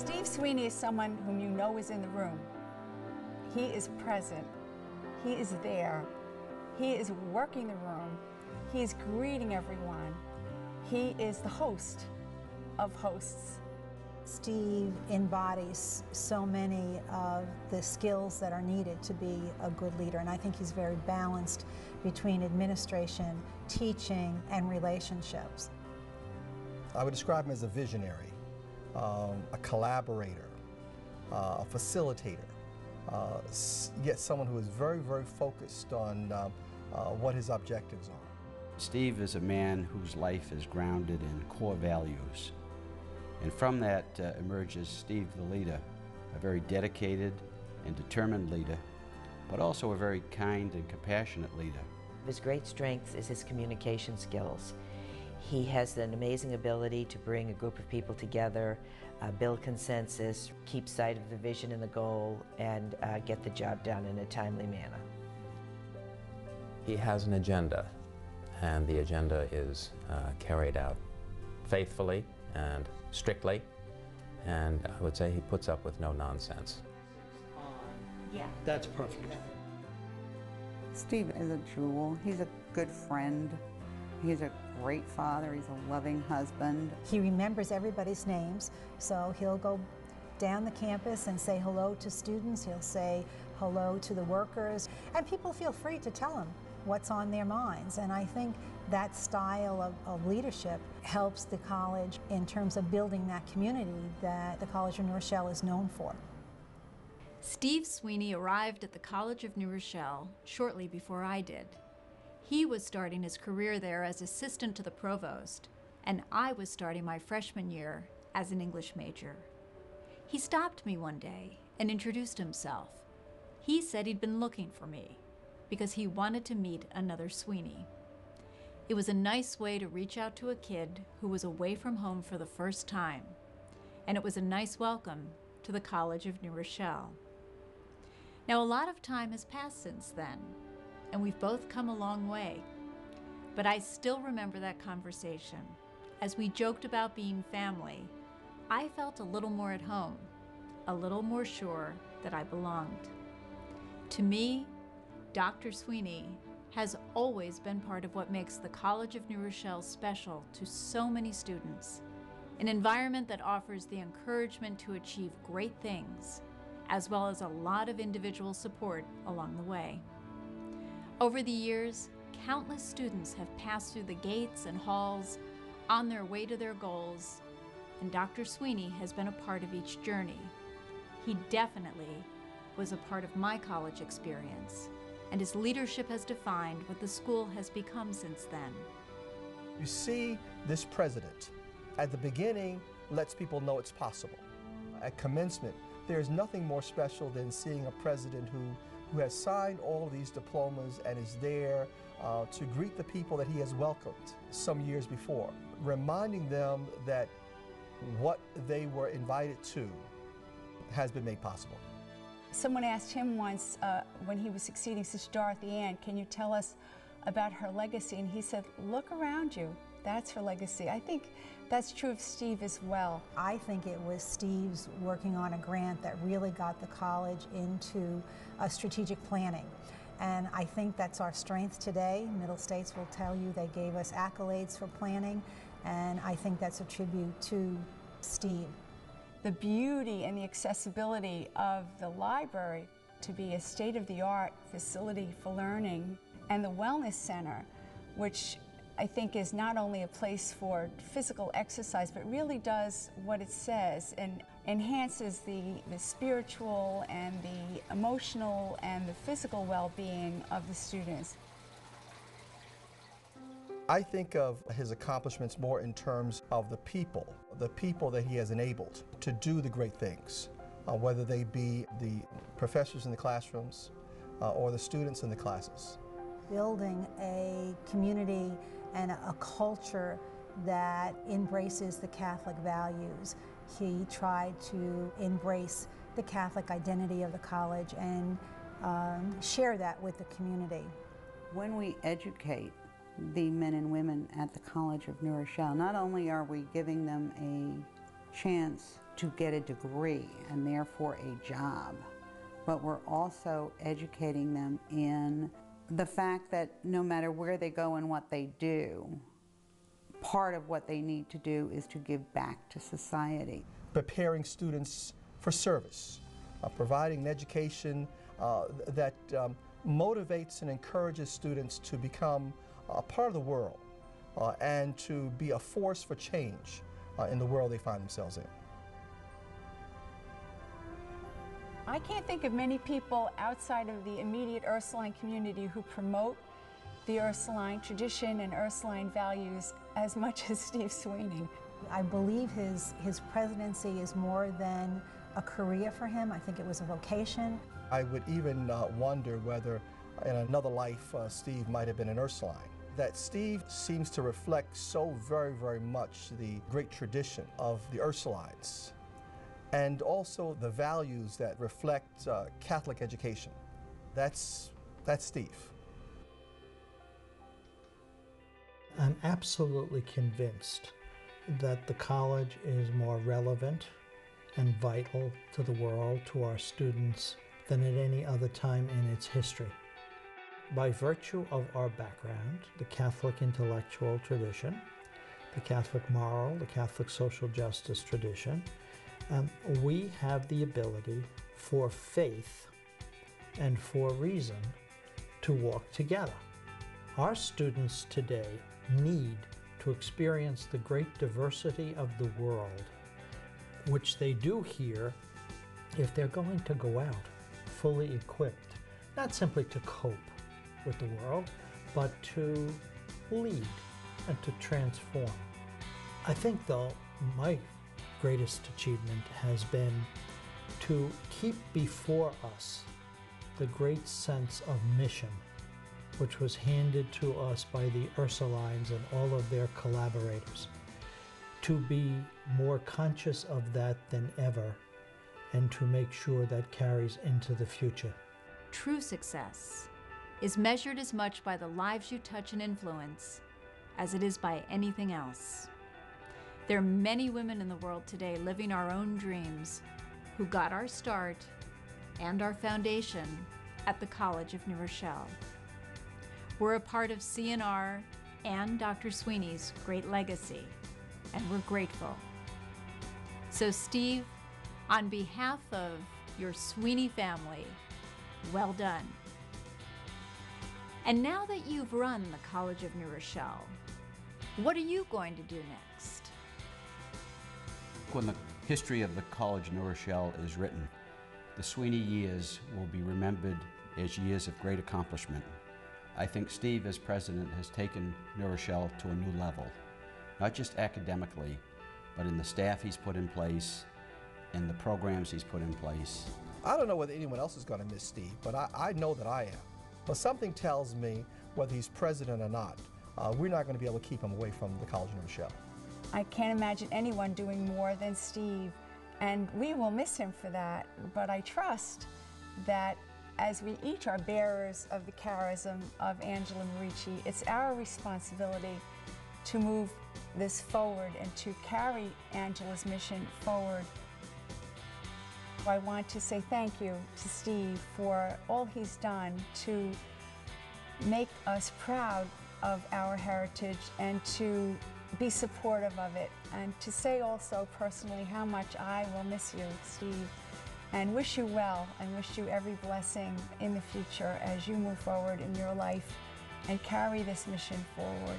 Steve SWEENY is someone whom you know is in the room. He is present. He is there. He is working the room. He is greeting everyone. He is the host of hosts. Steve embodies so many of the skills that are needed to be a good leader, and I think he's very balanced between administration, teaching, and relationships. I would describe him as a visionary, a collaborator, a facilitator, yet someone who is very, very focused on what his objectives are. Steve is a man whose life is grounded in core values. And from that emerges Steve the leader, a very dedicated and determined leader, but also a very kind and compassionate leader. His great strength is his communication skills. He has an amazing ability to bring a group of people together, build consensus, keep sight of the vision and the goal, and get the job done in a timely manner. He has an agenda, and the agenda is carried out faithfully and strictly, and I would say he puts up with no nonsense. Yeah. That's perfect. Steve is a jewel. He's a good friend. He's a great father. He's a loving husband. He remembers everybody's names, so he'll go down the campus and say hello to students. He'll say hello to the workers, and people feel free to tell him what's on their minds. And I think that style of leadership helps the college in terms of building that community that the College of New Rochelle is known for. Steve SWEENY arrived at the College of New Rochelle shortly before I did. He was starting his career there as assistant to the provost, and I was starting my freshman year as an English major. He stopped me one day and introduced himself. He said he'd been looking for me because he wanted to meet another SWEENY. It was a nice way to reach out to a kid who was away from home for the first time, and it was a nice welcome to the College of New Rochelle. Now, a lot of time has passed since then, and we've both come a long way, but I still remember that conversation. As we joked about being family, I felt a little more at home, a little more sure that I belonged. To me, Dr. SWEENY has always been part of what makes the College of New Rochelle special to so many students. An environment that offers the encouragement to achieve great things, as well as a lot of individual support along the way. Over the years, countless students have passed through the gates and halls on their way to their goals, and Dr. SWEENY has been a part of each journey. He definitely was a part of my college experience, and his leadership has defined what the school has become since then. You see, this president, at the beginning, lets people know it's possible. At commencement, there's nothing more special than seeing a president who has signed all these diplomas and is there to greet the people that he has welcomed some years before, reminding them that what they were invited to has been made possible. Someone asked him once when he was succeeding Sister Dorothy Ann, can you tell us about her legacy? And he said, look around you. That's her legacy. I think that's true of Steve as well. I think it was Steve's working on a grant that really got the college into strategic planning. And I think that's our strength today. Middle States will tell you they gave us accolades for planning, and I think that's a tribute to Steve. The beauty and the accessibility of the library to be a state-of-the-art facility for learning, and the Wellness Center, which I think is not only a place for physical exercise, but really does what it says and enhances the spiritual and the emotional and the physical well-being of the students. I think of his accomplishments more in terms of the people that he has enabled to do the great things, whether they be the professors in the classrooms or the students in the classes. Building a community and a culture that embraces the Catholic values. He tried to embrace the Catholic identity of the college and share that with the community. When we educate the men and women at the College of New Rochelle, not only are we giving them a chance to get a degree and therefore a job, but we're also educating them in the fact that no matter where they go and what they do, part of what they need to do is to give back to society. Preparing students for service, providing an education that motivates and encourages students to become a part of the world and to be a force for change in the world they find themselves in. I can't think of many people outside of the immediate Ursuline community who promote the Ursuline tradition and Ursuline values as much as Steve SWEENY. I believe his presidency is more than a career for him. I think it was a vocation. I would even wonder whether in another life Steve might have been an Ursuline. That Steve seems to reflect so very, very much the great tradition of the Ursulines and also the values that reflect Catholic education. That's Steve. I'm absolutely convinced that the college is more relevant and vital to the world, to our students, than at any other time in its history. By virtue of our background, the Catholic intellectual tradition, the Catholic moral, the Catholic social justice tradition, we have the ability for faith and for reason to walk together. Our students today need to experience the great diversity of the world, which they do here if they're going to go out fully equipped, not simply to cope with the world, but to lead and to transform. I think, though, my greatest achievement has been to keep before us the great sense of mission which was handed to us by the Ursulines and all of their collaborators, to be more conscious of that than ever and to make sure that carries into the future. True success is measured as much by the lives you touch and influence as it is by anything else. There are many women in the world today living our own dreams who got our start and our foundation at the College of New Rochelle. We're a part of CNR and Dr. SWEENY's great legacy, and we're grateful. So Steve, on behalf of your SWEENY family, well done. And now that you've run the College of New Rochelle, what are you going to do next? When the history of the College of New Rochelle is written, the SWEENY years will be remembered as years of great accomplishment. I think Steve, as president, has taken New Rochelle to a new level, not just academically, but in the staff he's put in place, in the programs he's put in place. I don't know whether anyone else is going to miss Steve, but I know that I am. But something tells me, whether he's president or not, we're not going to be able to keep him away from the College of New Rochelle. I can't imagine anyone doing more than Steve, and we will miss him for that, but I trust that as we each are bearers of the charism of Angela Merici, it's our responsibility to move this forward and to carry Angela's mission forward. I want to say thank you to Steve for all he's done to make us proud of our heritage and to be supportive of it, and to say also personally how much I will miss you, Steve, and wish you well and wish you every blessing in the future as you move forward in your life and carry this mission forward.